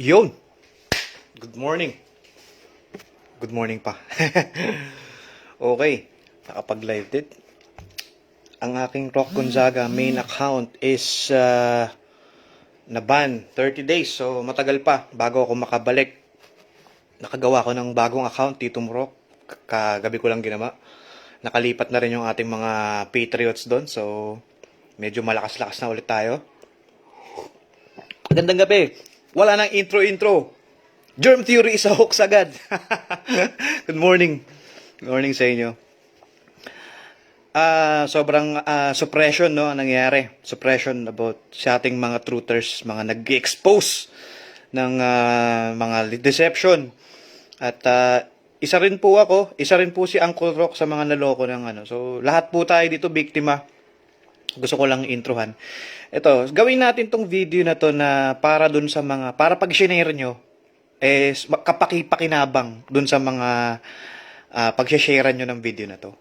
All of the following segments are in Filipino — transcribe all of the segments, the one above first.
Yun. Good morning. Good morning pa. Okay. Nakapag-live din. Ang aking Rock Gonzaga main account is na-ban 30 days. So, matagal pa bago ako makabalik. Nakagawa ko ng bagong account, Tito Rock. Kagabi ko lang ginawa. Nakalipat na rin yung ating mga Patriots doon. So, medyo malakas-lakas na ulit tayo. Magandang gabi. Wala nang intro-intro. Germ theory is a hoax agad. Good morning. Good morning sa inyo. Sobrang suppression no ang nangyayari. Suppression about sa ating mga truthers, mga nag-expose ng mga deception. At isa rin po ako, isa rin po si Uncle Rock sa mga naloko ng ano. So lahat po tayo dito biktima. Gusto ko lang introhan. Ito, gawin natin tong video na to na para dun sa mga, para pag share nyo, kapaki-pakinabang dun sa mga pag-share nyo ng video na to.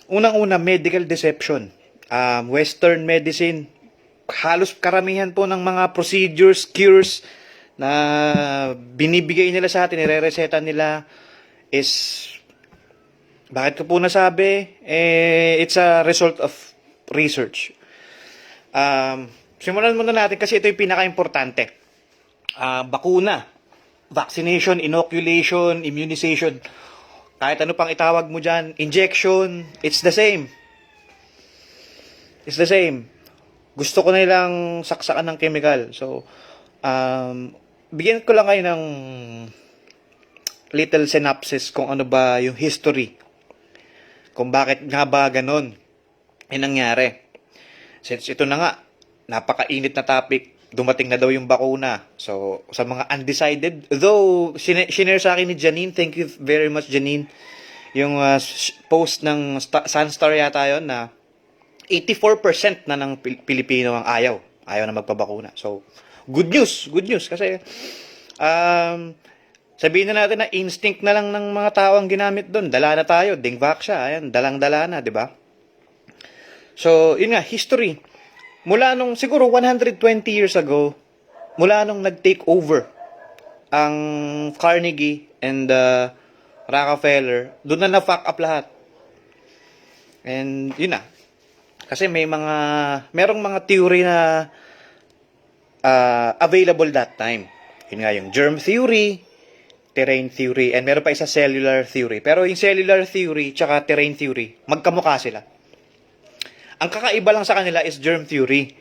Unang-una, medical deception. Western medicine, halos karamihan po ng mga procedures, cures na binibigay nila sa atin, nire-reseta nila is, bakit ko po nasabi? It's a result of research. Simulan muna natin kasi ito yung pinaka-importante. Bakuna, vaccination, inoculation, immunization, kahit ano pang itawag mo dyan, injection, it's the same. It's the same. Gusto ko na nilang saksakan ng chemical. So, bigyan ko lang kayo ng little synopsis kung ano ba yung history. Kung bakit nga ba ganon yung nangyari. Since ito na nga, napakainit na topic, dumating na daw yung bakuna. So, sa mga undecided, though, shinare sa akin ni Janine, thank you very much Janine, yung post ng Sunstar yata yun na 84% na ng Pilipino ang ayaw na magpabakuna. So, good news kasi sabihin na natin na instinct na lang ng mga tao ang ginamit doon. Dala na tayo, dingvac siya, ayan, dalang-dala na, di ba? So, yun nga, history. Mula nung siguro 120 years ago, mula nung nag-take over ang Carnegie and Rockefeller, doon na na-fuck up lahat. And yun na. Kasi merong mga theory na available that time. Yun nga yung germ theory, terrain theory, and meron pa isa cellular theory. Pero yung cellular theory tsaka terrain theory, magkamukha sila. Ang kakaiba lang sa kanila is germ theory.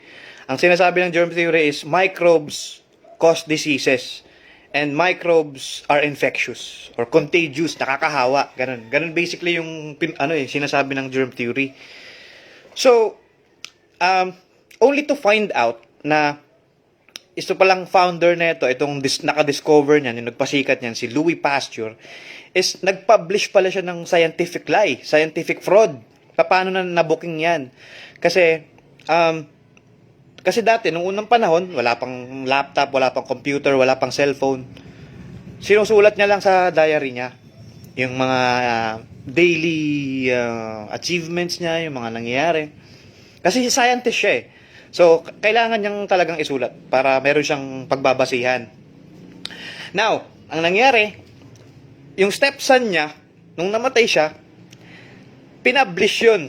Ang sinasabi ng germ theory is microbes cause diseases and microbes are infectious or contagious, nakakahawa, ganun. Ganun basically yung sinasabi ng germ theory. So, only to find out na ito palang founder na itong naka-discover niyan, yung nagpasikat niyan, si Louis Pasteur, is nag-publish pala siya ng scientific lie, scientific fraud. Paano na nabuking yan? Kasi dati, nung unang panahon, wala pang laptop, wala pang computer, wala pang cellphone. Sinusulat niya lang sa diary niya yung mga daily achievements niya, yung mga nangyayari. Kasi scientist siya eh. So, kailangan niyang talagang isulat para meron siyang pagbabasihan. Now, ang nangyari, yung stepson niya, nung namatay siya, pinublish yun.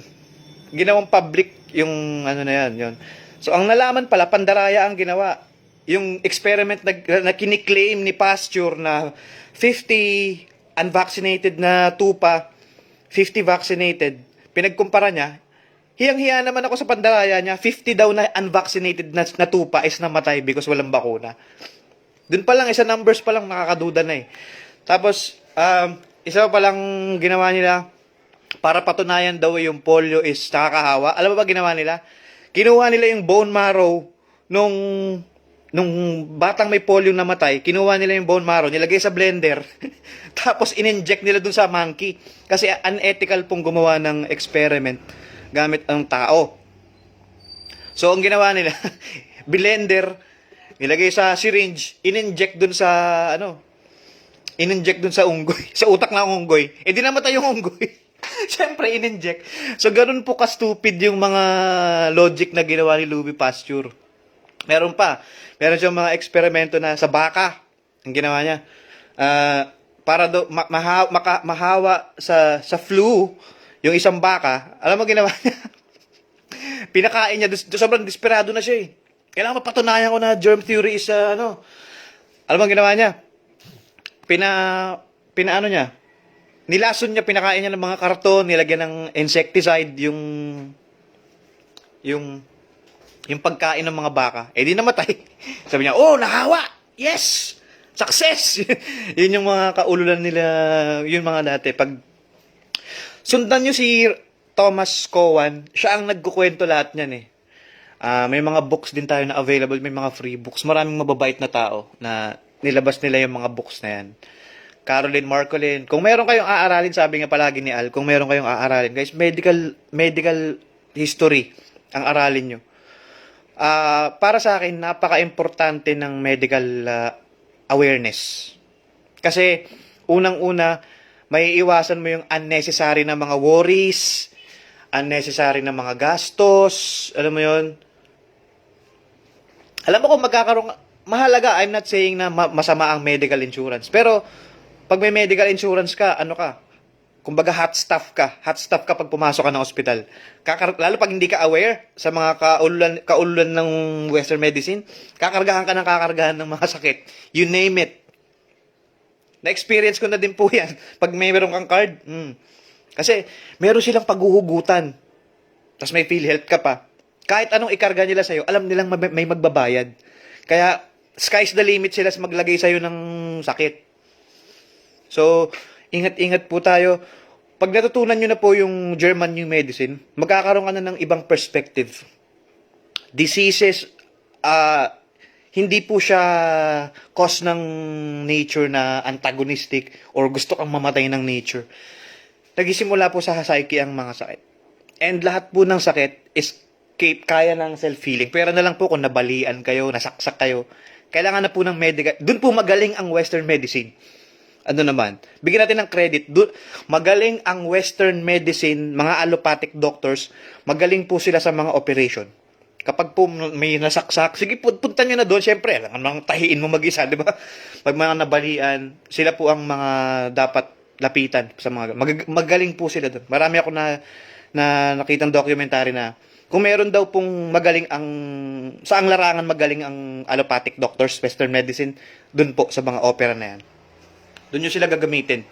Ginawang public yung na yan. Yun. So, ang nalaman pala, pandaraya ang ginawa. Yung experiment na kiniklaim ni Pasteur na 50 unvaccinated na tupa, 50 vaccinated, pinagkumpara niya, hiyang-hiya naman ako sa pandaraya niya, 50 daw na unvaccinated na tupa is namatay because walang bakuna. Dun pa lang, isa numbers pa lang, nakakaduda na eh. Tapos, isa pa lang ginawa nila, para patunayan daw yung polio is nakakahawa. Alam mo ba ginawa nila? Kinuha nila yung bone marrow nung batang may polio namatay. Kinuha nila yung bone marrow, nilagay sa blender. Tapos in-inject nila dun sa monkey. Kasi unethical pong gumawa ng experiment gamit ang tao. So, ang ginawa nila, blender, nilagay sa syringe, in-inject dun sa unggoy. Sa utak ng unggoy. Eh, di namatay yung unggoy. Siyempre, in-inject. So, ganun po ka-stupid yung mga logic na ginawa ni Louis Pasteur. Meron siyang mga eksperimento na sa baka. Ang ginawa niya, para do mahawa sa flu yung isang baka, alam mo ginawa niya? Pinakain niya, sobrang desperado na siya eh. Kailangan mapatunayan ko na germ theory is ano. Alam mo ginawa niya? Pinaano niya? Nilason niya, pinakain niya ng mga karton, nilagyan ng insecticide yung yung pagkain ng mga baka. Eh di namatay. Sabi niya, "Oh, nahawa. Yes! Success!" Yun yung mga kaululan nila, yun mga dati. Pag sundan nyo si Thomas Cowan, siya ang nagkukwento lahat niyan eh. May mga books din tayo na available, may mga free books. Maraming mababait na tao na nilabas nila yung mga books na yan. Caroline Marcolin. Kung meron kayong aaralin, sabi nga palagi ni Al, kung meron kayong aaralin, guys, medical history ang aralin nyo. Para sa akin, napaka-importante ng medical awareness. Kasi, unang-una, may iwasan mo yung unnecessary na mga worries, unnecessary na mga gastos, alam mo yun. Alam mo kung magkakaroon, mahalaga, I'm not saying na masama ang medical insurance, pero pag may medical insurance ka, ano ka, kumbaga hot stuff ka pag pumasok ka ng ospital. Lalo pag hindi ka aware sa mga kaululan ng Western medicine, kakargahan ka ng kakargahan ng mga sakit. You name it. Na-experience ko na din po yan. Pag may meron kang card. Kasi meron silang paghuhugutan. Tapos may PhilHealth ka pa. Kahit anong ikarga nila sa'yo, alam nilang may magbabayad. Kaya sky's the limit sila sa maglagay sa'yo ng sakit. So, ingat-ingat po tayo. Pag natutunan nyo na po yung German New Medicine, magkakaroon ka na ng ibang perspective. Diseases, hindi po siya cause ng nature na antagonistic or gusto kang mamatay ng nature. Nagisimula po sa psyche ang mga sakit. And lahat po ng sakit is kaya ng self-healing. Pero na lang po kung nabalian kayo, nasaksak kayo, kailangan na po ng medical. Doon po magaling ang Western medicine. Ano naman, bigyan natin ng credit. Magaling ang Western medicine, mga allopathic doctors, magaling po sila sa mga operation. Kapag po may nasaksak, sige, punta nyo na doon. Siyempre, alam tahiin mo mag-isa, di ba? Pag mga nabalian, sila po ang mga dapat lapitan sa mga magaling po sila doon. Marami ako na nakitang documentary na kung meron daw pong magaling saang larangan magaling ang allopathic doctors, Western medicine, doon po sa mga opera na yan. Doon nyo sila gagamitin.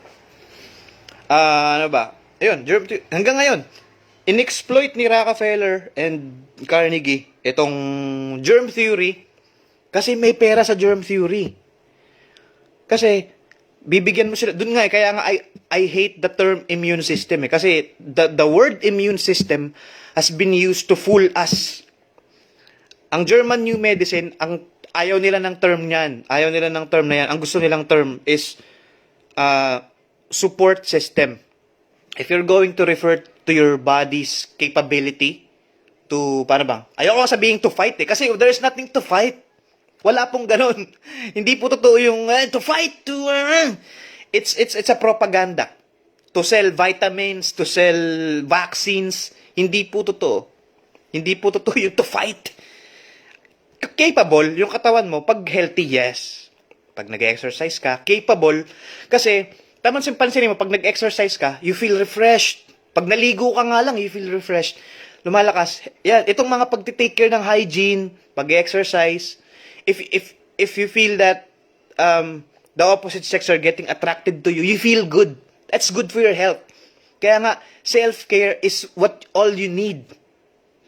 Ano ba? Ayun, hanggang ngayon, in-exploit ni Rockefeller and Carnegie itong germ theory kasi may pera sa germ theory. Kasi, bibigyan mo sila, doon nga kaya nga I hate the term immune system kasi the word immune system has been used to fool us. Ang German New Medicine, ayaw nila ng term niyan. Ayaw nila ng term na yan. Ang gusto nilang term is support system. If you're going to refer to your body's capability to, paano bang? Ayoko sabihin to fight kasi there's nothing to fight. Wala pong ganun. Hindi po totoo yung to fight, it's a propaganda. To sell vitamins, to sell vaccines, hindi po totoo. Hindi po totoo yung to fight. Capable, yung katawan mo, pag healthy, yes. Pag nag-exercise ka, capable. Kasi, pansinin mo, pag nag-exercise ka, you feel refreshed. Pag naligo ka nga lang, you feel refreshed. Lumalakas. Yan, itong mga pag-take care ng hygiene, pag-exercise, if you feel that the opposite sex are getting attracted to you, you feel good. That's good for your health. Kaya nga, self-care is all you need.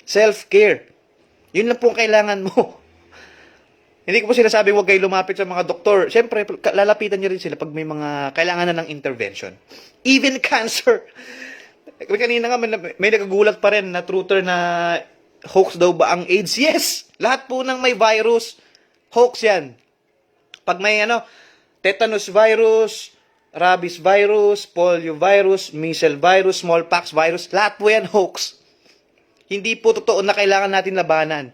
Self-care. Yun lang po ang kailangan mo. Hindi ko po sinasabing huwag kayo lumapit sa mga doktor. Siyempre, lalapitan niyo rin sila pag may mga kailangan na ng intervention. Even cancer. Kanina nga, may nagagulat pa rin na truther na hoax daw ba ang AIDS? Yes! Lahat po ng may virus, hoax yan. Pag may tetanus virus, rabies virus, polio virus, measles virus, smallpox virus, lahat po yan hoax. Hindi po totoo na kailangan natin labanan.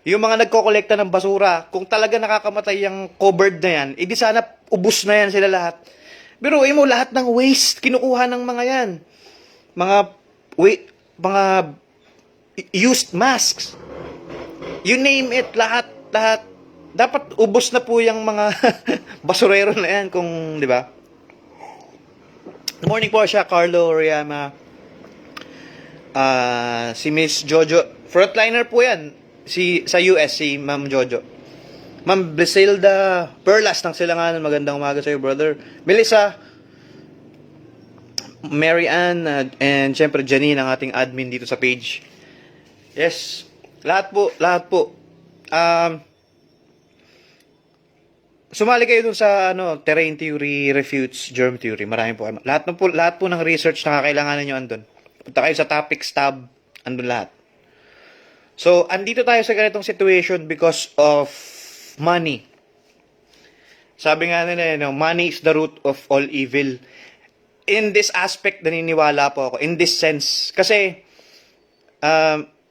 Yung mga nagkokolekta ng basura, kung talaga nakakamatay yung covered na yan, edi sana ubus na yan sila lahat. Pero mo lahat ng waste, kinukuha ng mga yan. Mga used masks. You name it, lahat. dapat ubos na po yung mga basurero na yan kung, di ba? Good morning po siya, Carlo Oriama. Si Miss Jojo. Frontliner po yan. Sa US, si Ma'am Jojo. Ma'am Briselda Perlas ng Silanganan. Magandang umaga sa iyo, brother. Melissa, Mary Ann, and syempre Janine, ang ating admin dito sa page. Yes, lahat po. Sumali kayo dun sa terrain theory refutes germ theory. Marami po. Lahat po ng research na kakailanganan niyo andun. Punta kayo sa topics tab, andun lahat. So, andito tayo sa ganitong situation because of money. Sabi nga nila, money is the root of all evil. In this aspect, naniniwala po ako. In this sense. Kasi,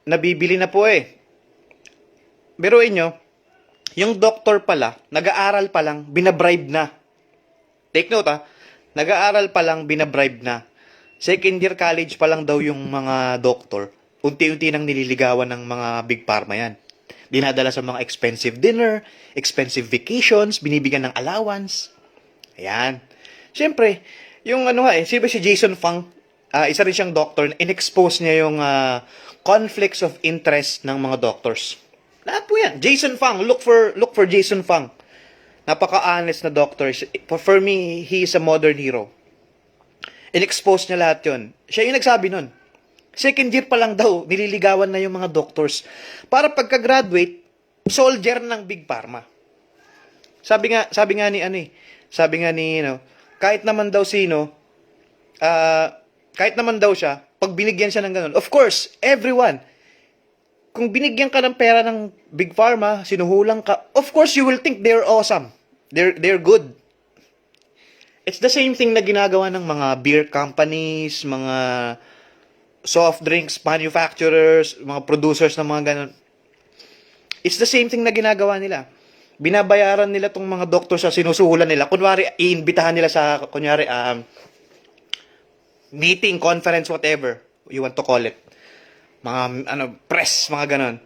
nabibili na po eh. Biruin nyo, yung doctor pala, nag-aaral pa lang, binabribe na. Take note nag-aaral pa lang, binabribe na. Second year college pa lang daw yung mga doctor. Unti-unti nang nililigawan ng mga big pharma yan. Dinadala sa mga expensive dinner, expensive vacations, binibigyan ng allowance. Ayan. Siyempre, yung sino ba si Jason Fung? Isa rin siyang doctor, in-expose niya yung conflicts of interest ng mga doctors. Lahat po yan. Jason Fung, look for Jason Fung. Napaka-honest na doctor. For me, he is a modern hero. In-expose niya lahat yun. Siya yung nagsabi nun. Second year pa lang daw, nililigawan na yung mga doctors. Para pagka-graduate, soldier ng Big Pharma. Sabi nga ni kahit naman daw siya, pag binigyan siya ng ganun, of course, everyone, kung binigyan ka ng pera ng Big Pharma, sinuhulang ka, of course, you will think they're awesome. They're good. It's the same thing na ginagawa ng mga beer companies, mga soft drinks manufacturers, mga producers ng mga ganun. It's the same thing na ginagawa nila. Binabayaran nila tong mga doctors sa sinusuhulan nila. Kunwari, iimbitahan nila sa, meeting, conference, whatever you want to call it. Mga, press, mga ganon.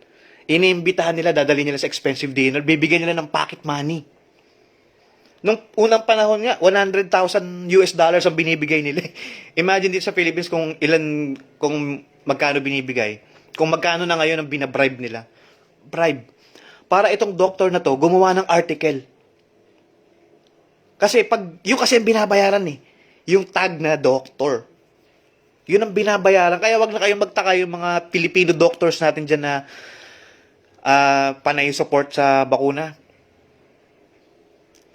Iniimbitahan nila, dadali nila sa expensive dinner, bibigyan nila ng pocket money. Nung unang panahon nga, $100,000 ang binibigay nila. Imagine dito sa Philippines kung magkano binibigay. Kung magkano na ngayon ang binabribe nila. Bribe. Para itong doctor na to, gumawa ng article. Kasi yung kasi ang binabayaran yung tag na doctor. Yun ang binabayaran. Kaya wag na kayong magtaka yung mga Filipino doctors natin dyan na panay support sa bakuna.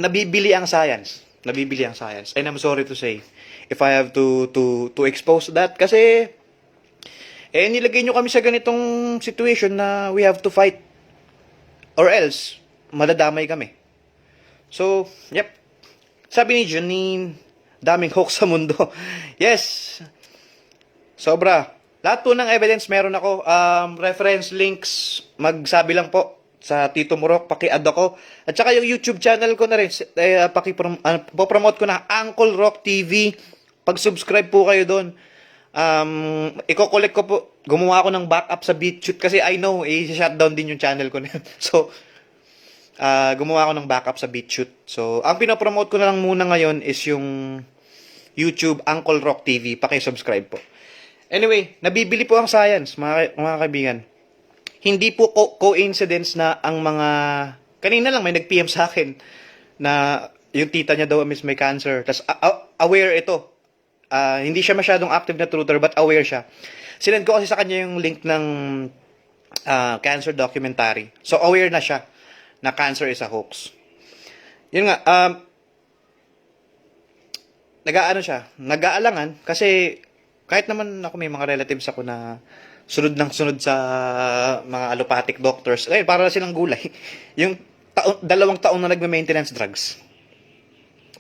Nabibili ang science. And I'm sorry to say, if I have to expose that, kasi nilagay nyo kami sa ganitong situation na we have to fight. Or else, madadamay kami. So, yep. Sabi ni Janine, daming hoax sa mundo. Yes. Sobra. Lahat po ng evidence meron ako. Reference links, magsabi lang po sa Tito Murok, paki-add ako. At saka yung YouTube channel ko na rin, popromote ko na, Uncle Rock TV. Pag-subscribe po kayo doon. Iko-collect ko po, gumawa ako ng backup sa BitChute kasi I know, i-shutdown din yung channel ko na yun. So, gumawa ako ng backup sa BitChute. So, ang pinopromote ko na lang muna ngayon is yung YouTube Uncle Rock TV. Paki-subscribe po. Anyway, nabibili po ang science, mga kaibigan. Hindi po coincidence na ang mga... Kanina lang may nag-PM sa akin na yung tita niya daw may cancer. Tapos aware ito. Hindi siya masyadong active na truther but aware siya. Sinend ko kasi sa kanya yung link ng cancer documentary. So aware na siya na cancer is a hoax. Yun nga, nag-aalangan kasi kahit naman ako may mga relatives ako na sunod sa mga allopathic doctors. Para silang gulay. Yung 2 taon na nagme-maintenance drugs.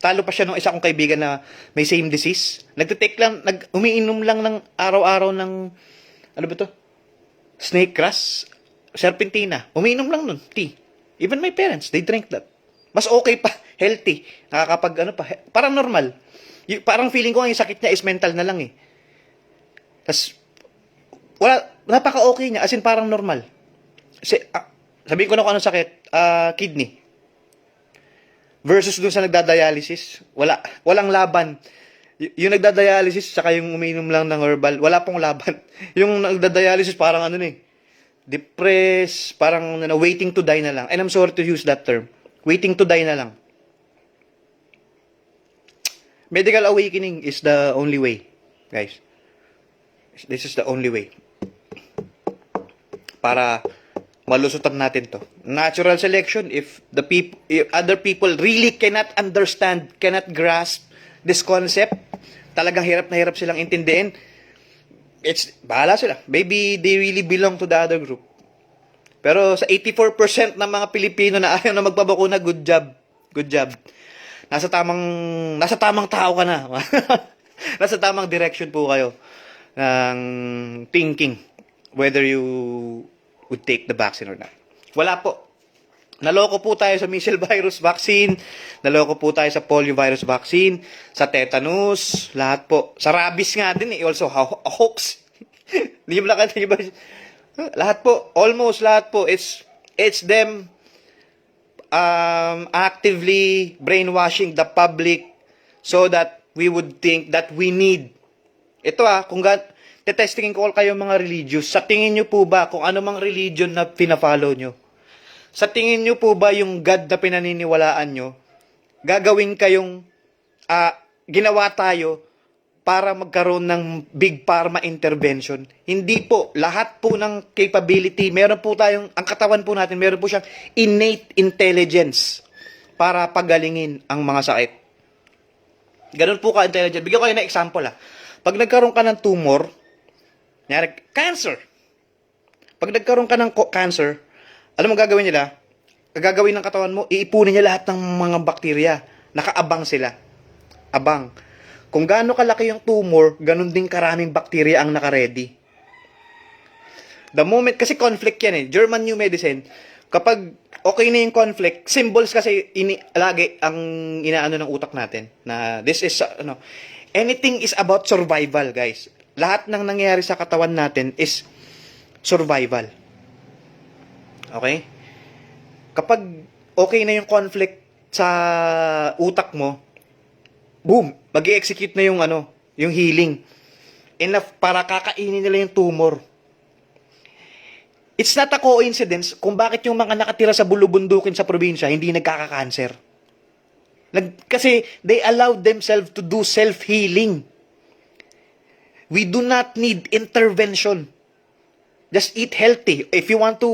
Talo pa siya nung isa kong kaibigan na may same disease. Umiinom lang ng araw-araw ng, snake grass, serpentina. Umiinom lang nun, tea. Even my parents, they drink that. Mas okay pa, healthy. Nakakapag, parang normal. Parang feeling ko ang sakit niya is mental na lang Tas, napaka-okay niya, as in parang normal. Sabihin ko na kung anong sakit, kidney versus dun sa nagdadialysis, walang laban. Yung nagdadialysis saka yung umiinom lang ng herbal, wala pong laban. Yung nagdadialysis parang ano na depressed, parang waiting to die na lang. And I'm sorry to use that term. Waiting to die na lang. Medical awakening is the only way, guys. This is the only way para malusutan natin to. Natural selection, if other people really cannot understand, cannot grasp this concept, talagang hirap na hirap silang intindihin, bahala sila. Maybe they really belong to the other group. Pero sa 84% ng mga Pilipino na ayaw na magpabakuna, good job. Good job. Nasa tamang tao ka na. Nasa tamang direction po kayo ng thinking whether you would take the vaccine or not. Wala po. Naloko po tayo sa measles virus vaccine, naloko po tayo sa polio virus vaccine, sa tetanus, lahat po. Sa rabies nga din also a hoax. Hindi mo nakita ba? Lahat po, almost lahat po. It's them actively brainwashing the public so that we would think that we need. Ito kung testingin ko kayo mga religious, sa tingin nyo po ba kung ano mang religion na pina-follow nyo? Sa tingin nyo po ba yung God na pinaniniwalaan nyo, gagawin kayong ginawa tayo para magkaroon ng big pharma intervention? Hindi po. Lahat po ng capability, meron po tayong, ang katawan po natin, meron po siyang innate intelligence para pagalingin ang mga sakit. Ganun po ka-intelligent. Bigyan ko kayo na example Pag nagkaroon ka ng tumor, cancer. Pag nagkaroon ka ng cancer, alam mo gagawin nila? Gagawin ng katawan mo, iipunin niya lahat ng mga bakterya. Nakaabang sila. Abang. Kung gaano kalaki yung tumor, ganun din karaming bakterya ang nakaredy. The moment, kasi conflict yan German New Medicine, kapag okay na yung conflict, symbols kasi lagi ang inaano ng utak natin. Na this is, anything is about survival, guys. Lahat ng nangyayari sa katawan natin is survival. Okay? Kapag okay na yung conflict sa utak mo, boom, mag-i-execute na yung healing. Enough para kakainin nila yung tumor. It's not a coincidence kung bakit yung mga nakatira sa bulubundukin sa probinsya hindi nagkaka-cancer. Kasi they allowed themselves to do self-healing. We do not need intervention. Just eat healthy. If you want to,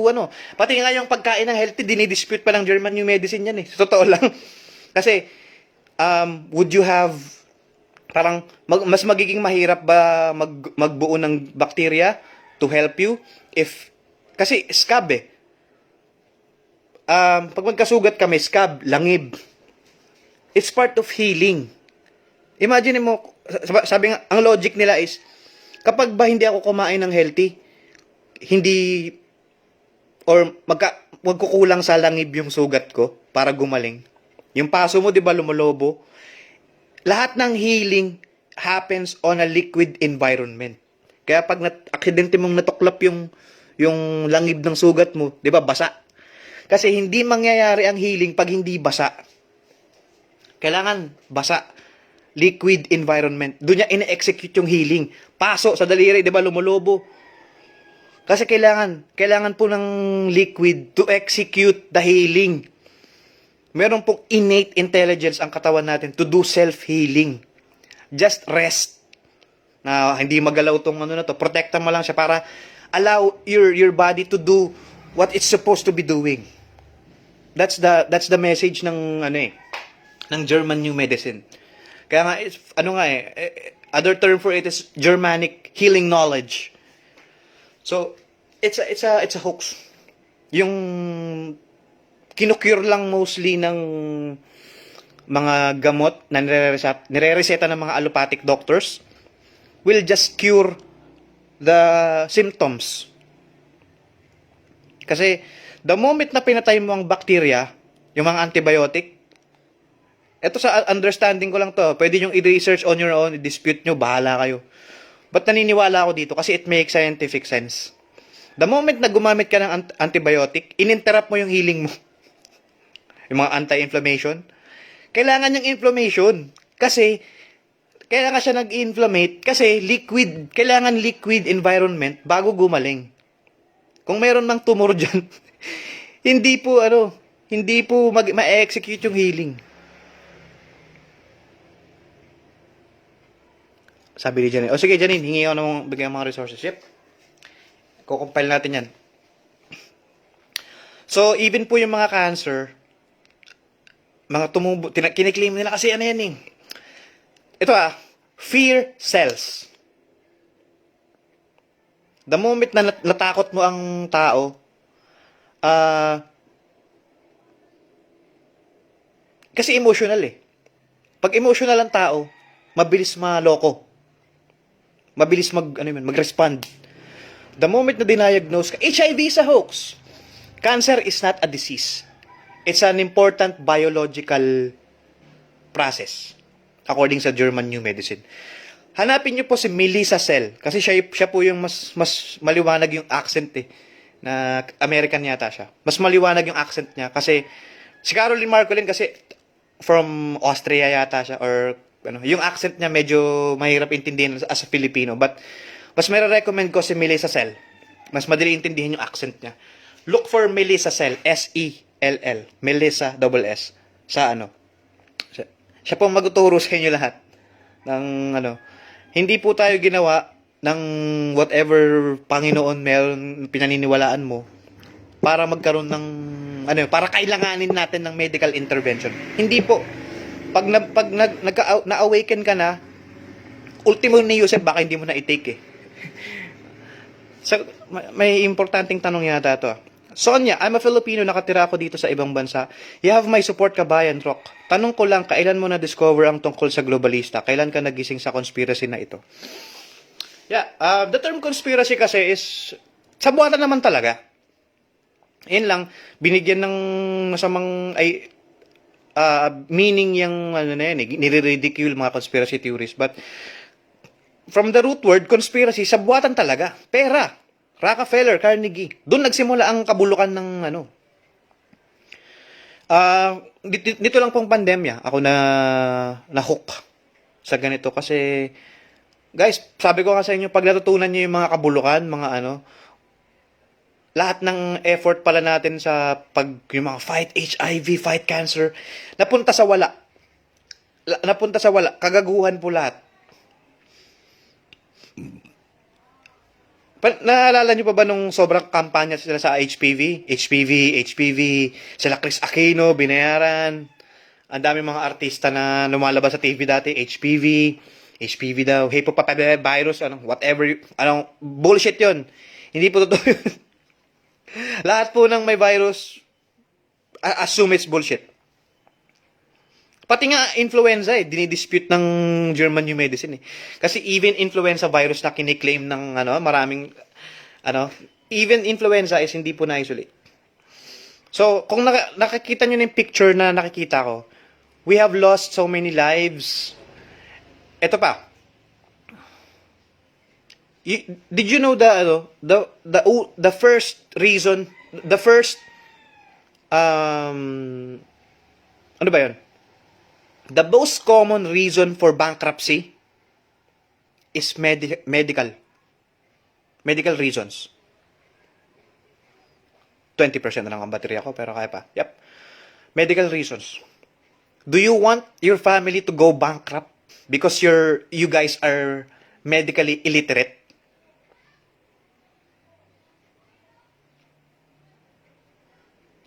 pati nga yung pagkain ng healthy, dinidispute pa ng German New Medicine yan Totoo lang. Kasi, would you have, parang, mas magiging mahirap ba magbuo ng bacteria to help you? Kasi scab pag magkasugat kami, scab, langib. It's part of healing. Imagine mo, sabi nga, ang logic nila is, kapag ba hindi ako kumain ng healthy, magkukulang sa langib yung sugat ko para gumaling. Yung paso mo, di ba, lumulobo? Lahat ng healing happens on a liquid environment. Kaya pag aksidente mong natuklap yung langib ng sugat mo, di ba, basa. Kasi hindi mangyayari ang healing pag hindi basa. Kailangan basa. Liquid environment. Doon niya ina-execute yung healing. Paso sa daliri, di ba, lumulobo. Kasi kailangan po ng liquid to execute the healing. Meron pong innate intelligence ang katawan natin to do self-healing. Just rest. Na hindi magalaw tong protektan mo lang siya para allow your body to do what it's supposed to be doing. That's the message ng ng German New Medicine. Kaya nga other term for it is Germanic healing knowledge. So it's a hoax. Yung kinukure lang mostly ng mga gamot na nire-reseta ng mga allopathic doctors will just cure the symptoms. Kasi the moment na pinatay mo ang bacteria, yung mga antibiotic, ito sa understanding ko lang to, pwede nyo i-research on your own, i-dispute nyo, bahala kayo. But naniniwala ako dito kasi it makes scientific sense. The moment na gumamit ka ng antibiotic, in-interrupt mo yung healing mo. yung mga anti-inflammation. Kailangan niyang inflammation kasi kailangan siya nag-inflammate kasi kailangan liquid environment bago gumaling. Kung meron mang tumor dyan, hindi po ma-execute yung healing. Sabi ni Janine, sige Janine, hingi ako ng bigyan mga resources. Yep. Kukompile natin yan. So, even po yung mga cancer, mga kiniklaim nila kasi ano yan eh. Ito fear cells. The moment na natakot mo ang tao, kasi emotional eh. Pag emotional ang tao, mabilis maloko. Mabilis mag-respond. The moment na dindiagnose ka, HIV is a hoax. Cancer is not a disease. It's an important biological process. According sa German New Medicine. Hanapin niyo po si Melissa Cell. Kasi siya po yung mas maliwanag yung accent eh. Na American yata siya. Mas maliwanag yung accent niya. Kasi si Caroline Marcolin kasi from Austria yata siya. Or yung accent niya medyo mahirap intindihin as a Filipino. But mas may recommend ko si Melissa Cell. Mas madali intindihin yung accent niya. Look for Melissa Cell. S-E-L-L. Melissa double S. Sa siya pong magtuturo sa inyo lahat ng hindi po tayo ginawa ng whatever Panginoon meron pinaniniwalaan mo para magkaroon ng para kailanganin natin ng medical intervention. Hindi po. Pag na-awaken ka na, ultimo ni Yusef baka hindi mo na i-take eh. So, may importanteng tanong yata to. Sonia, I'm a Filipino, nakatira ako dito sa ibang bansa. You have my support, kabayan, Rock. Tanong ko lang, kailan mo na-discover ang tungkol sa globalista? Kailan ka nagising sa conspiracy na ito? Yeah, the term conspiracy kasi is, sabuatan naman talaga. Yun lang, binigyan ng masamang, meaning yung, nire-ridicule mga conspiracy theories. But, from the root word, conspiracy, sabuatan talaga. Pera. Rockefeller, Carnegie. Doon nagsimula ang kabulukan ng dito lang pong pandemya, ako na-hook sa ganito. Kasi, guys, sabi ko nga sa inyo, pag natutunan nyo yung mga kabulukan, mga lahat ng effort pala natin sa yung mga fight HIV, fight cancer, napunta sa wala. Kagaguhan po lahat. Naalala niyo pa ba nung sobrang kampanya sila sa HPV, sila Chris Aquino, binayaran. Ang dami mga artista na lumalabas sa TV dati, HPV daw, virus, whatever, bullshit yon. Hindi po totoo yun. Lahat po ng may virus, assume it's bullshit. Pati nga influenza dinidispute ng German New Medicine eh. Kasi even influenza virus na kiniklaim ng maraming even influenza is hindi po na-isolate. So, kung nakikita niyo yung picture na nakikita ko, we have lost so many lives. Ito pa. Did you know the first reason, ano ba 'yon? The most common reason for bankruptcy is medical reasons. 20% na lang ang baterya ko, pero kaya pa. Yep. Medical reasons. Do you want your family to go bankrupt because you guys are medically illiterate?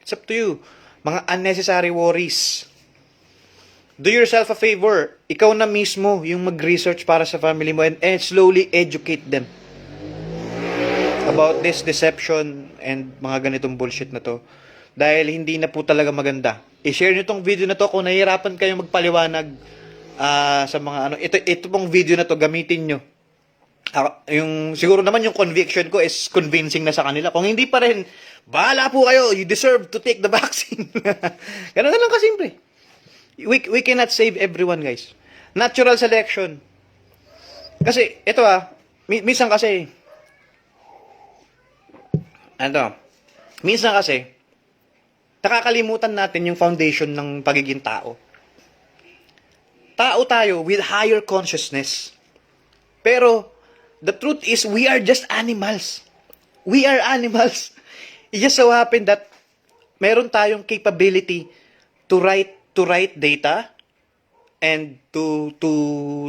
It's up to you. Mga unnecessary worries. Do yourself a favor. Ikaw na mismo yung mag-research para sa family mo and slowly educate them about this deception and mga ganitong bullshit na to. Dahil hindi na po talaga maganda. I-share nyo tong video na to kung nahihirapan kayo magpaliwanag sa mga Ito pong video na to, gamitin nyo. Siguro naman yung conviction ko is convincing na sa kanila. Kung hindi pa rin, bahala po kayo. You deserve to take the vaccine. Ganun na lang kasimple. We cannot save everyone, guys. Natural selection. Kasi, ito minsan kasi, minsan kasi, nakakalimutan natin yung foundation ng pagiging tao. Tao tayo with higher consciousness. Pero, the truth is, we are just animals. We are animals. It just so happened that meron tayong capability to write data and to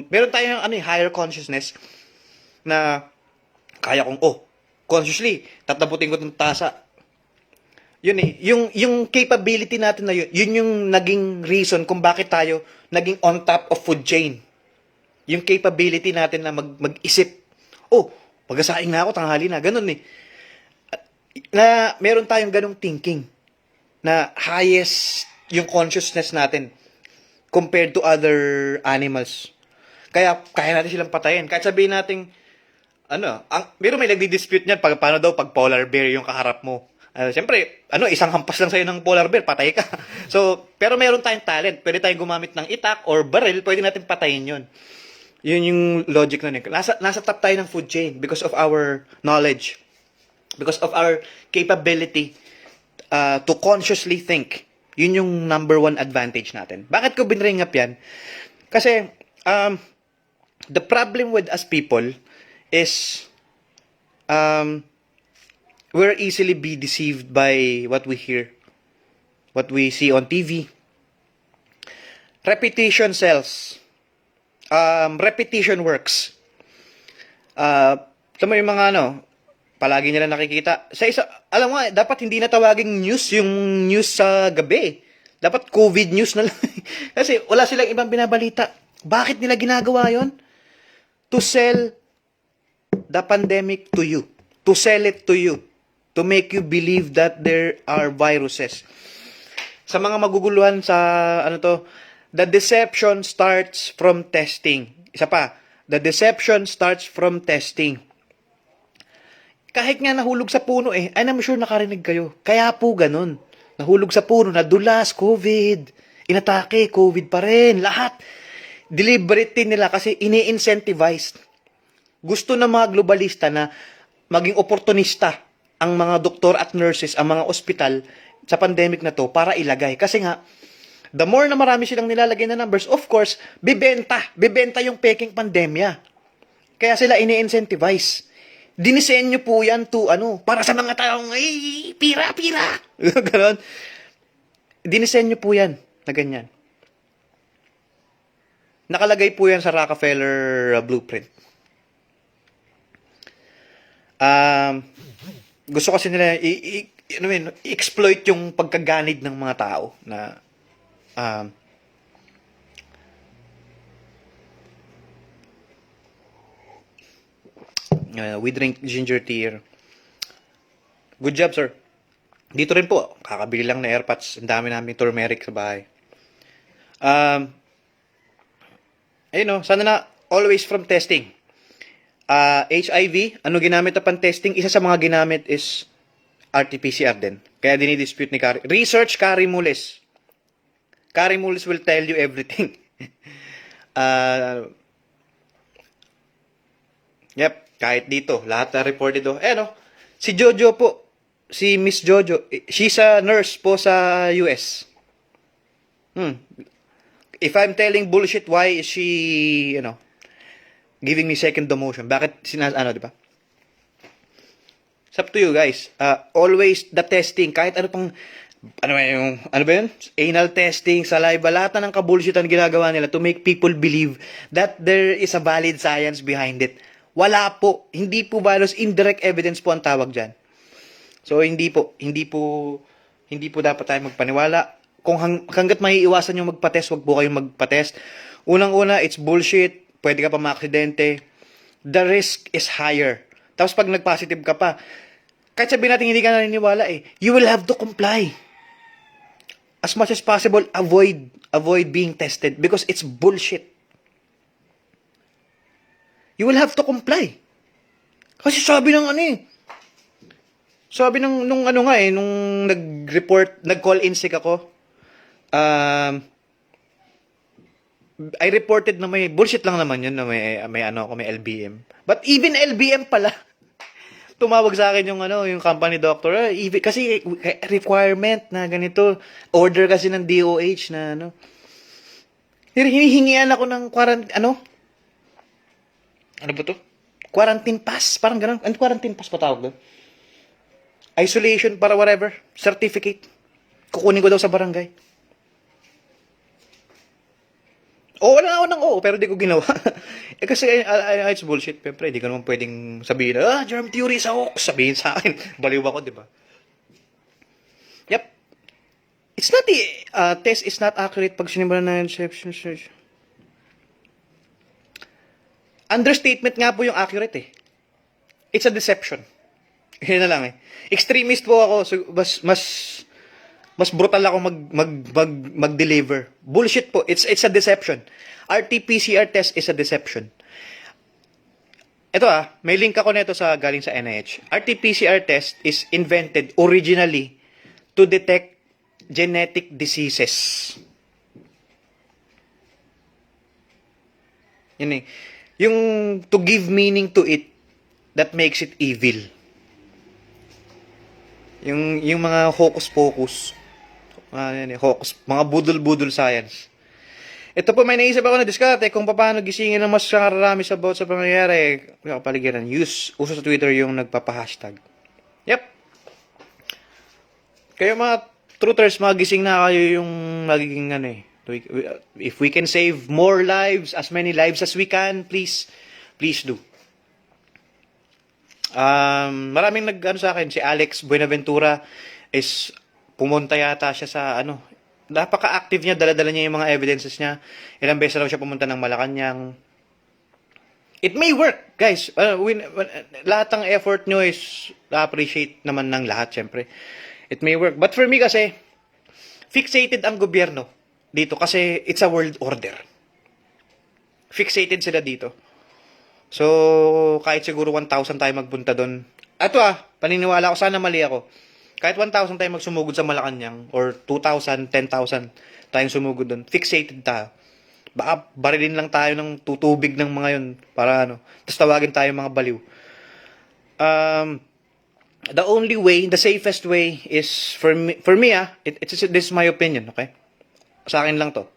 meron tayong higher consciousness na kaya kong consciously tataputin ko ng tasa. Yun yung capability natin na yun yung naging reason kung bakit tayo naging on top of food chain. Yung capability natin na mag-isip. Pagkasaing na ako, tanghali na. Ganun eh. Na meron tayong ganung thinking na highest yung consciousness natin compared to other animals. Kaya natin silang patayin. Kahit sabihin natin, pero may nagdi-dispute niyan, paano daw pag polar bear yung kaharap mo. Siyempre, isang hampas lang sa'yo ng polar bear, patay ka. So, pero meron tayong talent. Pwede tayong gumamit ng itak or barrel, pwede natin patayin yun. Yun yung logic nun. Nasa top tayo ng food chain because of our knowledge. Because of our capability to consciously think. Yun yung number one advantage natin. Bakit ko binring up yan? Kasi, the problem with us people is, we're easily be deceived by what we hear, what we see on TV. Repetition sells. Repetition works. Tama yung mga palagi nila nakikita. Alam mo, dapat hindi na tawaging news yung news sa gabi. Dapat COVID news na lang. Kasi wala silang ibang binabalita. Bakit nila ginagawa yon? To sell the pandemic to you. To sell it to you. To make you believe that there are viruses. Sa mga maguguluhan sa the deception starts from testing. Isa pa, the deception starts from testing. Kahit nga nahulog sa puno I'm sure nakarinig kayo. Kaya po ganun. Nahulog sa puno, nadulas, COVID. Inatake, COVID pa rin. Lahat. Deliberate nila kasi ini-incentivize. Gusto ng mga globalista na maging oportunista ang mga doktor at nurses, ang mga ospital sa pandemic na to para ilagay. Kasi nga, the more na marami silang nilalagay na numbers, of course, bibenta yung peking pandemya. Kaya sila ini-incentivize. Dinisenyo po yan to, para sa mga taong, pira. Ganon. Dinisenyo po yan, na ganyan. Nakalagay po yan sa Rockefeller blueprint. Gusto kasi nila i-exploit yung pagkaganid ng mga tao na we drink ginger tea here. Good job, sir. Dito rin po, kakabili lang na airpods. Ang dami namin turmeric sa bahay. Sana na always from testing. HIV, ano ginamit na pan-testing? Isa sa mga ginamit is RT-PCR din. Kaya dinidispute ni Carrie. Research Carrie Mullis. Carrie Mullis will tell you everything. Yep, kahit dito, lahat na reported si Jojo po, si Miss Jojo, she's a nurse po sa US. If I'm telling bullshit, why is she, giving me second demotion? Bakit di ba? It's up to you guys. Always the testing, kahit ano ba yun? Anal testing, saliva, lahat ng kabullshitan ginagawa nila to make people believe that there is a valid science behind it. Wala po. Hindi po values, indirect evidence po ang tawag dyan. So, hindi po dapat tayo magpaniwala. Kung hanggat maiiwasan yung magpa-test, wag po kayong magpa-test. Unang-una, it's bullshit. Pwede ka pa maaksidente. The risk is higher. Tapos pag nag-positive ka pa, kahit sabihin natin hindi ka naniniwala you will have to comply. As much as possible, avoid being tested because it's bullshit. You will have to comply. Kasi sabi ng sabi nung nag-report, nag-call in sick ako, I reported na may bullshit lang naman yun na may LBM. But even LBM pala, tumawag sa akin yung ano, yung company doctor. Kasi requirement na ganito. Order kasi ng DOH na ano. Hinihingian ako ng ano ba to? Quarantine pass. Parang ganun. Ano quarantine pass pa tawag doon? Isolation para whatever. Certificate. Kukunin ko daw sa barangay. Oo na ako ng oo, pero di ko ginawa. Kasi it's bullshit. Siyempre, di ka naman pwedeng sabihin, germ theory sa hoax. Sabihin sa akin. Baliw ako, di ba? Yep. It's not the test is not accurate pag sinimula na inception search. Understatement nga po yung accurate eh. It's a deception. Yun na lang eh. Extremist po ako. So mas brutal ako mag-deliver. Bullshit po. It's a deception. RT-PCR test is a deception. Ito may link ako nito sa galing sa NIH. RT-PCR test is invented originally to detect genetic diseases. Yun eh. Yung to give meaning to it that makes it evil. Yung mga hocus-pocus. Mga budol-budol science. Ito po, may naisip ako na diskarte kung paano gisingin ng mas karami sa bawat sa pangyayari. Kapaligiran. Uso sa Twitter yung nagpapa-hashtag. Yep. Kayo mga truthers, magising na kayo yung magiging if we can save more lives, as many lives as we can, please do. Maraming sa akin, si Alex Buenaventura is pumunta yata siya sa napaka-active niya, dala-dala niya yung mga evidences niya. Ilang beses raw siya pumunta ng Malacanang. It may work, guys. Lahat ng effort nyo is appreciate naman ng lahat, syempre. It may work. But for me kasi, fixated ang gobyerno dito kasi it's a world order. Fixated sila dito. So, kahit siguro 1,000 tayo magpunta doon. Paniniwala ko, sana mali ako. Kahit 1,000 tayo magsumugod sa Malacanang or 2,000, 10,000 tayong sumugod doon. Fixated tayo. Baka barilin lang tayo ng tutubig ng mga yun para tapos tawagin tayo mga baliw. The only way, the safest way is for me, this is my opinion, okay? Sa akin lang to.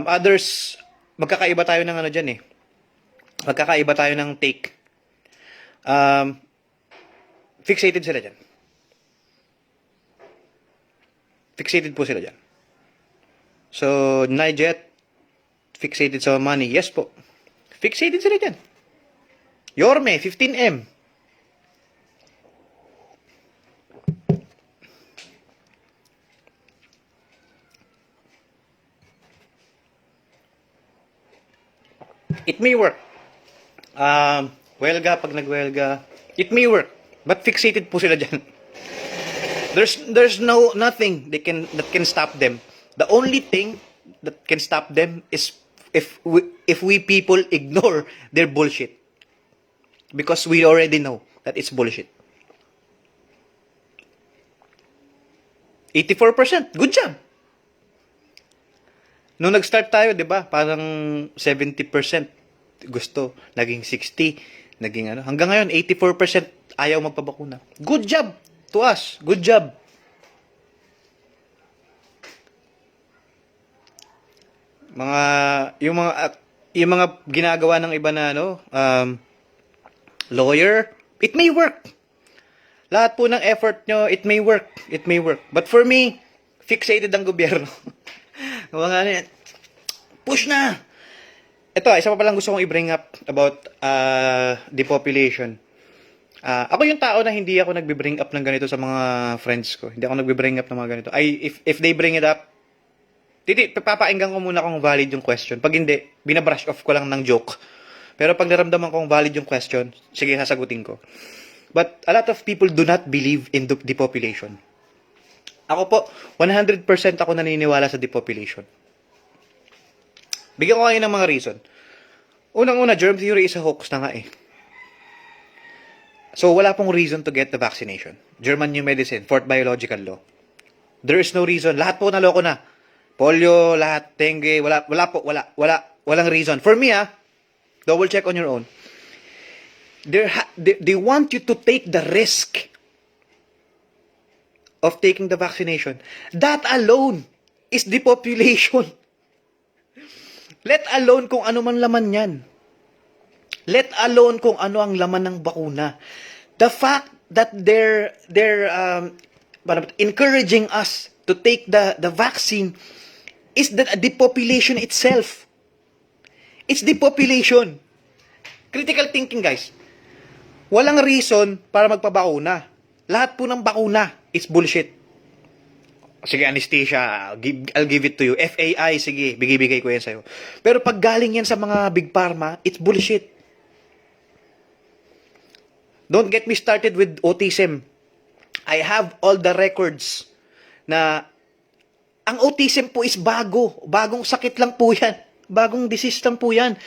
Others, magkakaiba tayo ng dyan eh. Magkakaiba tayo ng take. Fixated sila dyan. Fixated po sila dyan. So, Nijet, fixated sa money. Yes po. Fixated sila dyan. Yorme, 15M. It may work. Welga, pag nagwelga, it may work. But fixated po sila dyan. There's nothing that can stop them. The only thing that can stop them is if we people ignore their bullshit. Because we already know that it's bullshit. 84%. Good job. Nung nag-start tayo, 'di ba? Parang 70% gusto, naging 60, naging hanggang ngayon 84% ayaw magpabakuna. Good job to us. Good job. Yung mga ginagawa ng iba na lawyer, it may work. Lahat po ng effort nyo, it may work. It may work. But for me, fixated ang gobyerno. Push na! Ito, isa pa palang gusto kong i-bring up about depopulation. Ako yung tao na hindi ako nagbe-bring up ng ganito sa mga friends ko. Hindi ako nagbe-bring up ng mga ganito. If they bring it up, papainggan ko muna kung valid yung question. Pag hindi, binabrush off ko lang ng joke. Pero pag naramdaman kong valid yung question, sige, sasagutin ko. But a lot of people do not believe in depopulation. Ako po, 100% ako naniniwala sa depopulation. Bigyan ko kayo ng mga reason. Unang-una, germ theory is a hoax na nga eh. So, wala pong reason to get the vaccination. German New Medicine, Fourth Biological Law. There is no reason. Lahat po naloko na. Polio, lahat, dengue, walang reason. For me, double check on your own. They want you to take the risk of taking the vaccination. That alone is depopulation. Let alone kung ano man laman yan. Let alone kung ano ang laman ng bakuna. The fact that they're encouraging us to take the vaccine is the depopulation itself. It's depopulation. Critical thinking, guys. Walang reason para magpabakuna. Lahat po ng bakuna is bullshit. Sige, anesthesia, I'll give it to you. FAI, sige, bigay ko yan sa'yo. Pero pag galing yan sa mga big pharma, it's bullshit. Don't get me started with autism. I have all the records na ang autism po is bago. Bagong sakit lang po yan. Bagong disease lang po yan.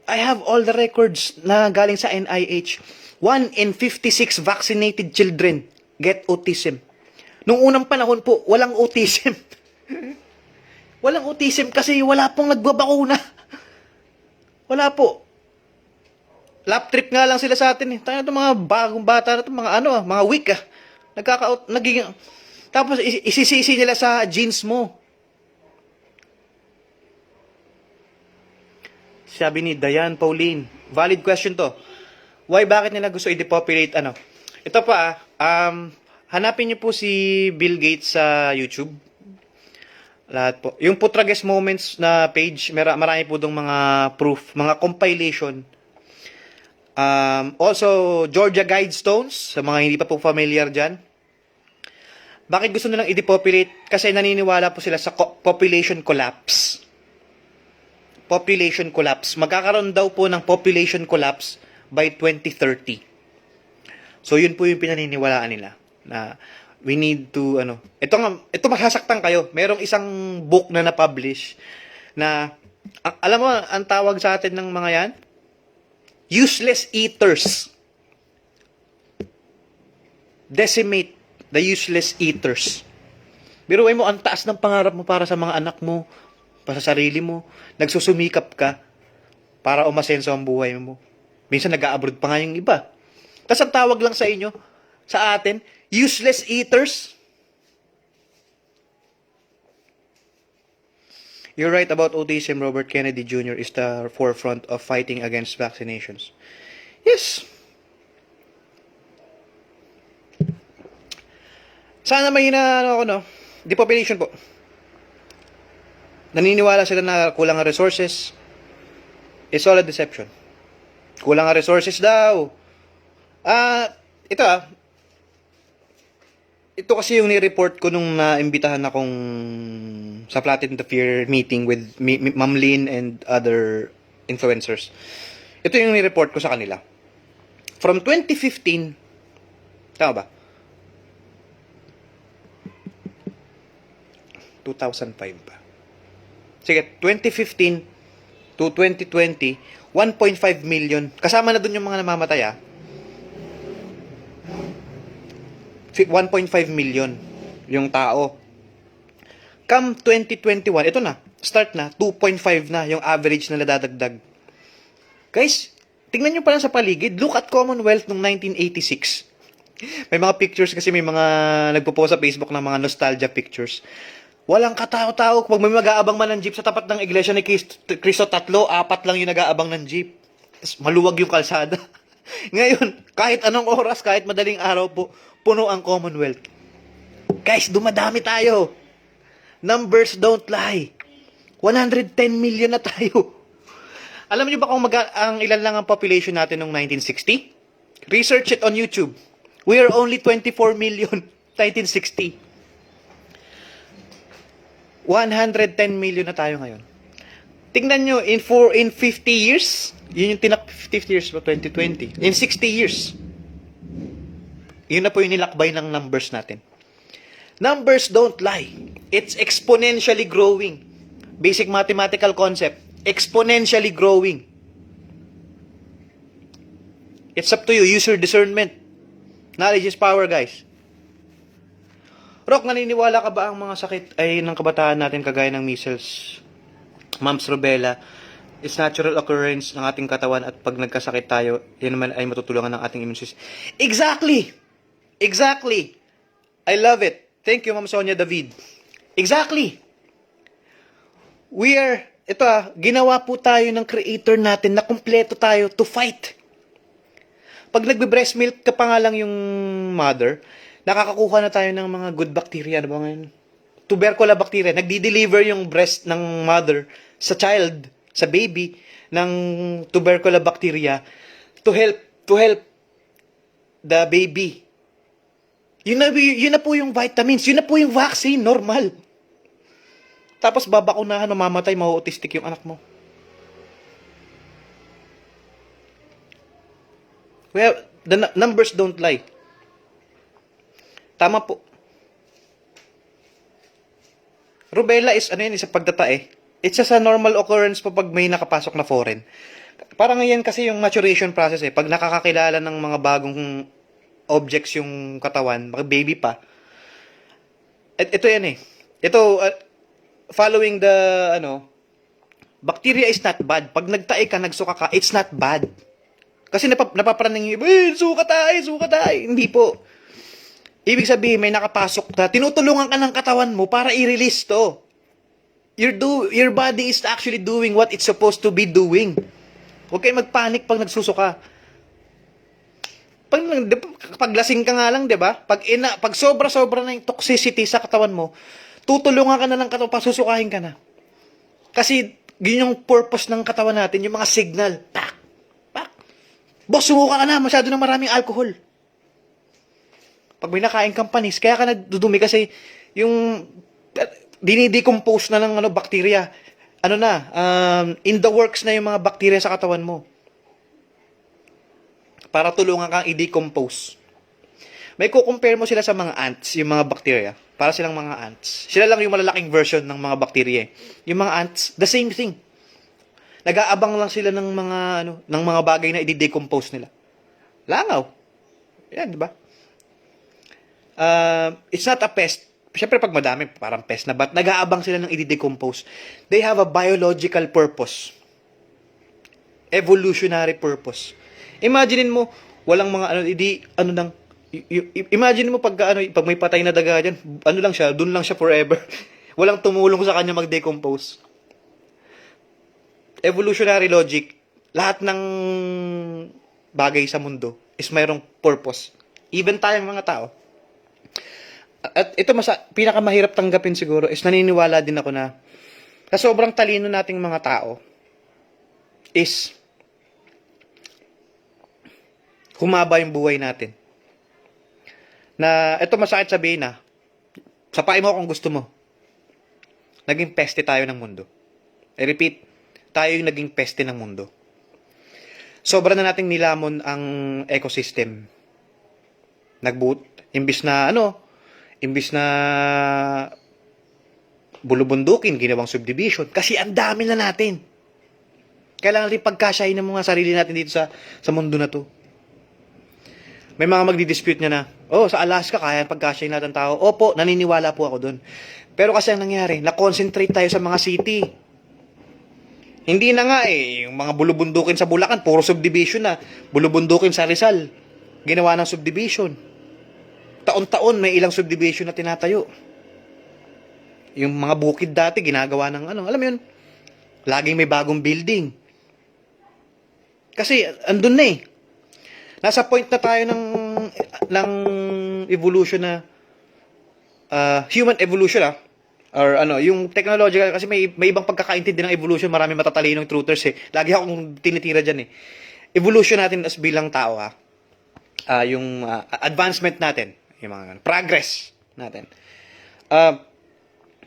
I have all the records na galing sa NIH. 1 in 56 vaccinated children get autism. Nung unang panahon po, walang autism. Walang autism kasi wala pong nagbabakuna. Wala po. Lap trip nga lang sila sa atin eh. Tayo mga bagong bata na ito, mga weak ah. Nagiging, tapos isisisi nila sa genes mo. Sabi ni Diane Pauline, valid question to. Why, bakit nila gusto i-depopulate ano? Ito pa, hanapin niyo po si Bill Gates sa YouTube. Lahat po. Yung Putrages Moments na page, marami po dong mga proof, mga compilation. Also, Georgia Guidestones, sa mga hindi pa po familiar dyan. Bakit gusto nilang i-depopulate? Kasi naniniwala po sila sa population collapse. Population collapse. Magkakaroon daw po ng population collapse by 2030. So, yun po yung pinaniniwalaan nila. Na we need to, ito masasaktan kayo. Merong isang book na na-publish na, alam mo, ang tawag sa atin ng mga yan? Useless eaters. Decimate the useless eaters. Biruin mo, ang taas ng pangarap mo para sa mga anak mo, para sa sarili mo. Nagsusumikap ka para umasenso ang buhay mo. Minsan nag-a-abroad pa nga yung iba. Tapos ang tawag lang sa inyo, sa atin, useless eaters. You're right about autism. Robert Kennedy Jr. is the forefront of fighting against vaccinations. Yes. Sana may depopulation po. Naniniwala sila na kulang ang resources. It's all a deception. Kulang ang resources daw. Ito kasi yung ni-report ko nung naimbitahan akong sa Flatten the Fear meeting with Ma'am Lynn and other influencers. Ito yung ni-report ko sa kanila. From 2015, tama ba? 2005 pa. Sige, 2015 to 2020, 1.5 million. Kasama na dun yung mga namamatay 1.5 million yung tao. Come 2021, ito na, start na, 2.5 na yung average na nadadagdag. Guys, tingnan nyo pa lang sa paligid, look at Commonwealth noong 1986. May mga pictures kasi, may mga nagpo-post sa Facebook ng mga nostalgia pictures. Walang katao-tao. Pag may mag-aabang man ng jeep sa tapat ng iglesia ni Cristo, 3, 4 lang yung nag-aabang ng jeep. Tapos maluwag yung kalsada. Ngayon, kahit anong oras, kahit madaling araw po, puno ang Commonwealth. Guys, dumadami tayo. Numbers don't lie. 110 million na tayo. Alam niyo ba kung ang ilan lang ang population natin noong 1960? Research it on YouTube. We are only 24 million 1960. 110 million na tayo ngayon. Tingnan nyo, in 50 years, yun yung 50 years ba, 2020. In 60 years, yun na po yung nilakbay ng numbers natin. Numbers don't lie. It's exponentially growing. Basic mathematical concept. Exponentially growing. It's up to you. Use your discernment. Knowledge is power, guys. Rock, naniniwala ka ba ang mga sakit ay ng kabataan natin kagaya ng measles, mumps, rubella, is natural occurrence ng ating katawan at pag nagkasakit tayo, yan naman ay matutulungan ng ating immune system. Exactly! Exactly! I love it. Thank you, Ma'am Sonia David. Exactly! Ginawa po tayo ng creator natin na kumpleto tayo to fight. Pag nagbe-breast milk ka pa nga lang yung mother, nakakakuha na tayo ng mga good bacteria. Ano ba ngayon? Tubercular bacteria. Nagdi-deliver yung breast ng mother sa child, sa baby, ng tubercular bacteria to help the baby. Yun na po yung vitamins. Yun na po yung vaccine. Normal. Tapos babakunahan, mamamatay, mau-autistic yung anak mo. Well, the numbers don't lie. Tama po. Rubella is, isa pagtatae. It's just a normal occurrence po pag may nakapasok na foreign. Parang yan kasi yung maturation process eh. Pag nakakakilala ng mga bagong objects yung katawan, baby pa. Ito yan eh. Ito, following the, bacteria is not bad. Pag nagtae ka, nagsuka ka, it's not bad. Kasi napaparaning yung, suka tayo. Hindi po. Ibig sabihin, may nakapasok na, tinutulungan ka ng katawan mo para i-release to. Your body is actually doing what it's supposed to be doing. Huwag kayo magpanik pag nagsusuka. Pag lasing ka nga lang, 'di ba? Pag sobra-sobra na yung toxicity sa katawan mo, tutulungan ka na ng katawan, pasusukahin ka na. Kasi yun yung purpose ng katawan natin, yung mga signal. Pak! Pak! Boss, sumuka ka na, masyado na maraming alcohol. Pag may nakain kang panis, kaya ka nadudumi kasi yung dinidecompose na ng bacteria. In the works na yung mga bacteria sa katawan mo. Para tulungan kang i-decompose. May kukompare mo sila sa mga ants, yung mga bacteria. Para silang mga ants. Sila lang yung malalaking version ng mga bacteria. Yung mga ants, the same thing. Nag-aabang lang sila ng mga bagay na i-decompose nila. Langaw. Yan, di ba? It's not a pest. Siyempre pag madami, parang pest na. But nag-aabang sila ng i-decompose. They have a biological purpose. Evolutionary purpose. Imaginein mo, walang mga imagine mo pag may patay na daga diyan, lang siya, doon lang siya forever. Walang tumulong sa kanya mag-decompose. Evolutionary logic, lahat ng bagay sa mundo is mayroong purpose. Even tayong mga tao. At ito pinakamahirap tanggapin siguro is naniniwala din ako na sa sobrang talino nating mga tao is humaba yung buhay natin. Na, ito masakit sabihin na, sapain mo kung gusto mo. Naging peste tayo ng mundo. I repeat, tayo yung naging peste ng mundo. Sobra na nating nilamon ang ecosystem. Imbis na bulubundukin, ginawang subdivision. Kasi ang dami na natin. Kailangan rin pagkasyahin ng mga sarili natin dito sa mundo na to. May mga magdi-dispute niya na, sa Alaska, kaya pagkasyahin natin tao. Opo, naniniwala po ako doon. Pero kasi ang nangyari, na-concentrate tayo sa mga city. Hindi na nga yung mga bulubundukin sa Bulacan, puro subdivision na. Bulubundukin sa Rizal, ginawa ng subdivision. Taon-taon, may ilang subdivision na tinatayo. Yung mga bukid dati, ginagawa ng alam mo yun, laging may bagong building. Kasi, andun na nasa point na tayo ng evolution na human evolution or yung technological kasi may ibang pagkakaintindi ng evolution, marami matatalinong truthers lagi akong tinitira diyan evolution natin as bilang tao yung advancement natin, yung mga progress natin,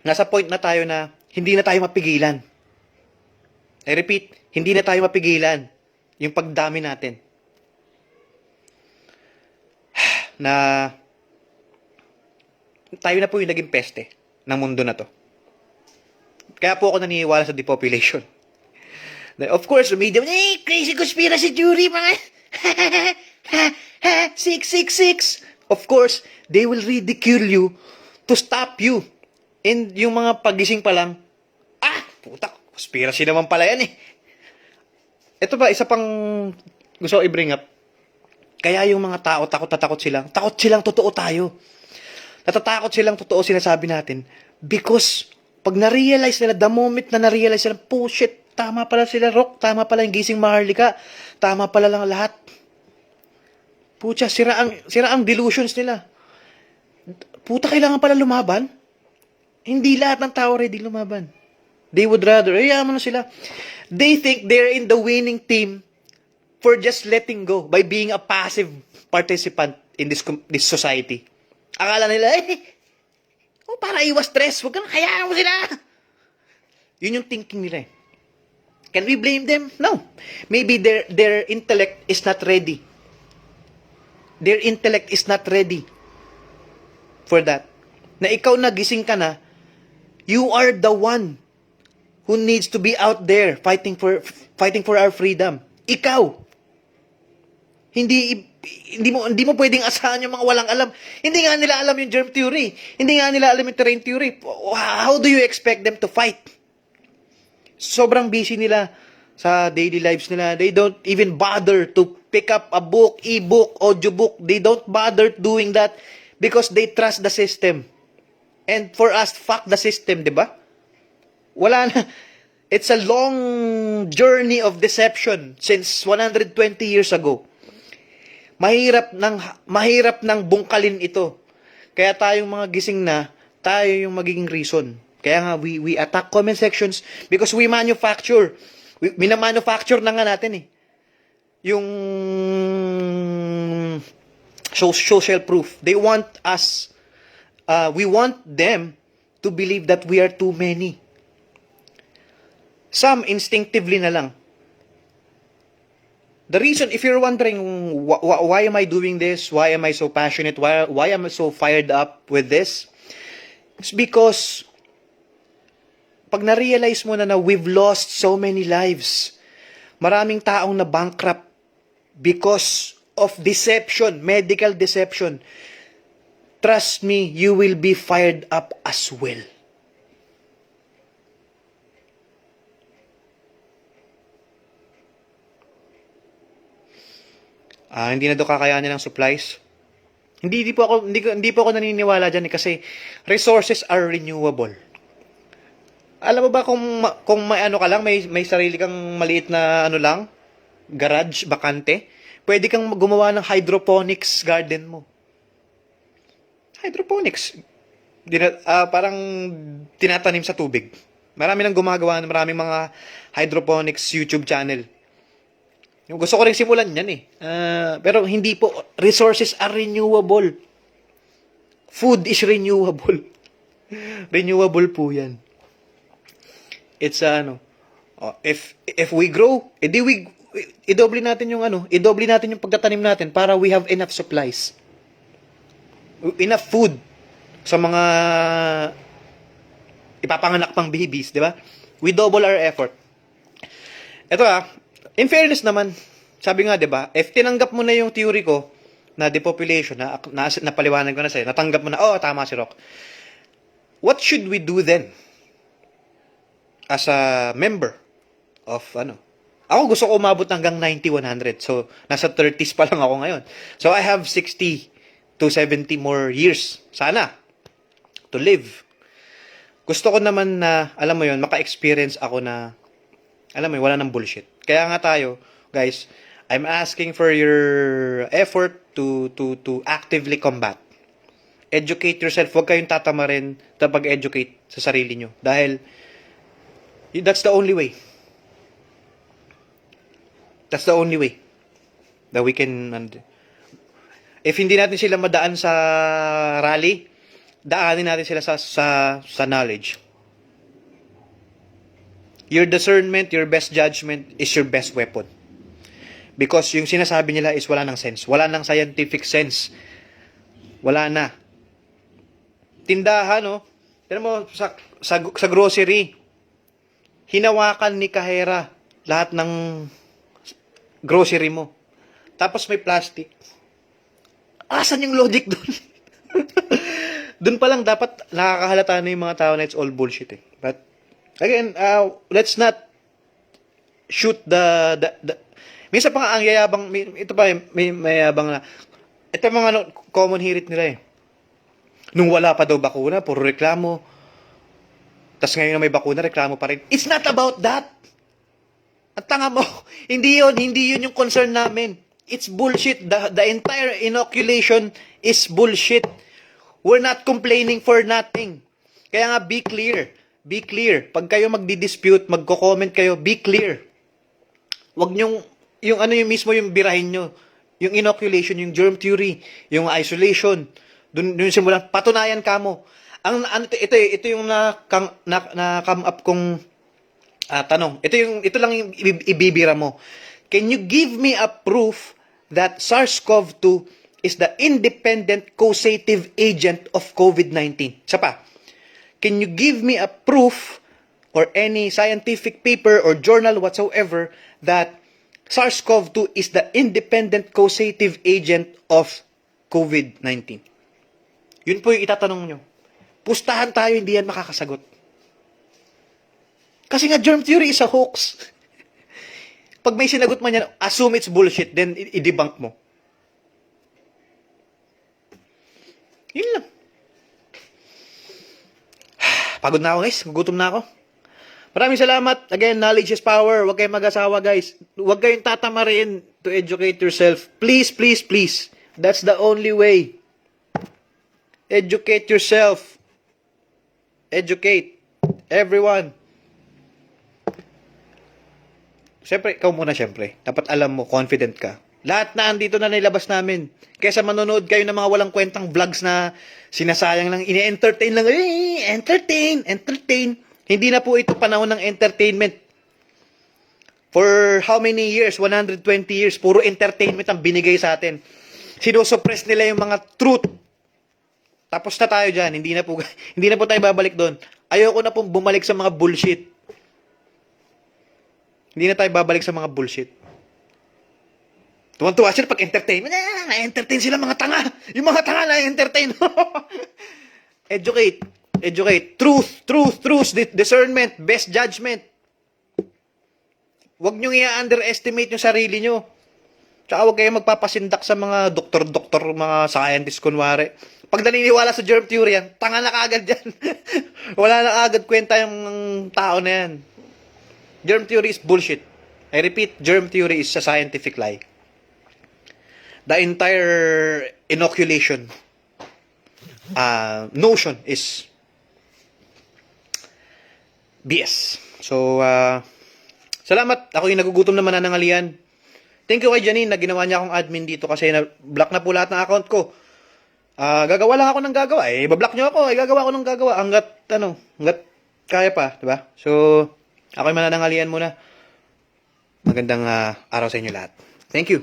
nasa point na tayo na hindi na tayo mapigilan. I repeat, hindi na tayo mapigilan yung pagdami natin. Na tayo na po yung naging peste ng mundo na to. Kaya po ako naniniwala sa depopulation. Of course, media, crazy conspiracy theory, mga 666. Of course, they will ridicule you to stop you. And yung mga pagising pa lang, puta, conspiracy naman pala yan ito ba, isa pang gusto ko i-bring up. Kaya yung mga tao, takot na takot silang totoo tayo. Natatakot silang totoo sinasabi natin because pag na-realize nila, the moment na na-realize nila, po shit, tama pala sila Rock, tama pala yung gising Maharlika, tama pala lang lahat. Pucha, sira ang delusions nila. Puta, kailangan pala lumaban? Hindi lahat ng tao ready lumaban. They would rather, ayaman na sila. They think they're in the winning team for just letting go by being a passive participant in this society. Akala nila, para iwas stress, huwag kang hayaan mo sila. Yun yung thinking nila eh. Can we blame them? No. Maybe their intellect is not ready. Their intellect is not ready for that. Na ikaw nagising ka na, you are the one who needs to be out there fighting for our freedom. Ikaw. Hindi mo pwedeng asahan yung mga walang alam. Hindi nga nila alam yung germ theory. Hindi nga nila alam yung terrain theory. How do you expect them to fight? Sobrang busy nila sa daily lives nila. They don't even bother to pick up a book, e-book, audiobook. They don't bother doing that because they trust the system. And for us, fuck the system, di ba? Wala na. It's a long journey of deception since 120 years ago. Mahirap nang bungkalin ito. Kaya tayong mga gising na, tayo yung magiging reason. Kaya nga, we attack comment sections because we manufacture. Minamanufacture na nga natin eh. Yung social proof. They want us, we want them to believe that we are too many. Some instinctively na lang. The reason, if you're wondering, why am I doing this? Why am I so passionate? Why am I so fired up with this? It's because, pag na-realize mo na we've lost so many lives, maraming taong na bankrupt because of deception, medical deception. Trust me, you will be fired up as well. Hindi na daw kakayanin ng supplies. Hindi po ako naniniwala diyan kasi resources are renewable. Alam mo ba kung may ano ka lang, may sarili kang maliit na ano lang, garage, bakante, pwede kang gumawa ng hydroponics garden mo. Hydroponics. Parang tinatanim sa tubig. Marami nang gumagawa ng maraming mga hydroponics YouTube channel. Gusto ko rin simulan yan eh. Pero hindi po. Resources are renewable. Food is renewable. Renewable po yan. It's if we grow, idoble natin yung pagtatanim natin para we have enough supplies. Enough food sa mga ipapanganak pang babies, di ba? We double our effort. Ito in fairness naman, sabi nga, di ba, if tinanggap mo na yung theory ko na depopulation, napaliwanag ko na sa'yo, natanggap mo na, tama si Rock. What should we do then? As a member of, ako gusto ko umabot hanggang 90, 100. So, nasa 30s pa lang ako ngayon. So, I have 60 to 70 more years, sana, to live. Gusto ko naman na, alam mo yun, maka-experience ako na, alam mo yun, wala nang bullshit. Kaya nga tayo, guys, I'm asking for your effort to actively combat. Educate yourself. Huwag kayong tatamarin na pag-educate sa sarili nyo. Dahil, that's the only way. That's the only way that we can, if hindi natin sila madaan sa rally, daanin natin sila sa knowledge. Your discernment, your best judgment is your best weapon. Because yung sinasabi nila is wala nang sense. Wala nang scientific sense. Wala na. Tindahan, pero mo, sa grocery, hinawakan ni kahera lahat ng grocery mo. Tapos may plastic. Asan yung logic dun? Dun pa lang dapat nakakahalata na yung mga tao na it's all bullshit eh. But again, let's not shoot the minsan pa nga ang yayabang, ito pa, may mayabang na, ito mga common hirit nila eh. Nung wala pa daw bakuna, puro reklamo. Tapos ngayon na may bakuna, reklamo pa rin. It's not about that. Ang tanga mo. Hindi yun yung concern namin. It's bullshit. The entire inoculation is bullshit. We're not complaining for nothing. Kaya nga, be clear. Be clear. Pag kayo magdi-dispute, magko-comment kayo, be clear. Wag nyong, yung mismo yung birahin nyo. Yung inoculation, yung germ theory, yung isolation. Dun simulan, patunayan ka mo. Ito yung na-come up kong tanong. Ito lang yung ibibira mo. Can you give me a proof that SARS-CoV-2 is the independent causative agent of COVID-19? Isa pa. Can you give me a proof or any scientific paper or journal whatsoever that SARS-CoV-2 is the independent causative agent of COVID-19? Yun po yung itatanong nyo. Pustahan tayo, hindi yan makakasagot. Kasi nga, germ theory is a hoax. Pag may sinagot man yan, assume it's bullshit, then i-debunk mo. Yun lang. Pagod na ako, guys. Gugutom na ako. Maraming salamat. Again, knowledge is power. Huwag kayong mag-asawa, guys. Huwag kayong tatamarin to educate yourself. Please, please, please. That's the only way. Educate yourself. Educate. Everyone. Siyempre, ikaw muna siyempre. Dapat alam mo, confident ka. Lahat na andito na nilabas namin. Kesa manonood kayo ng mga walang kwentang vlogs na sinasayang lang, ini-entertain lang. Entertain. Hindi na po ito panahon ng entertainment. For how many years? 120 years. Puro entertainment ang binigay sa atin. Sinosuppress nila yung mga truth. Tapos na tayo dyan. Hindi na po tayo babalik doon. Ayoko na pong bumalik sa mga bullshit. Hindi na tayo babalik sa mga bullshit. Tuwan-tuwa sila pag entertainment. Na-entertain sila mga tanga. Yung mga tanga na-entertain. Educate. Truth. Discernment. Best judgment. Huwag nyo i-underestimate yung sarili nyo. Tsaka huwag kayo magpapasindak sa mga doktor, mga scientist kunwari. Pag naniniwala sa germ theory yan, tanga na kaagad yan. Wala na kaagad kwenta yung tao na yan. Germ theory is bullshit. I repeat, germ theory is a scientific lie. The entire inoculation notion is BS. So, salamat. Ako yung nagugutom na mananangalian. Thank you kay Janine na ginawa niya akong admin dito kasi na-block na po lahat ng account ko. Gagawa lang ako ng gagawa. Bablock nyo ako. Gagawa ako ng gagawa. Hanggat kaya pa. Diba? So, ako yung mananangalian muna. Magandang araw sa inyo lahat. Thank you.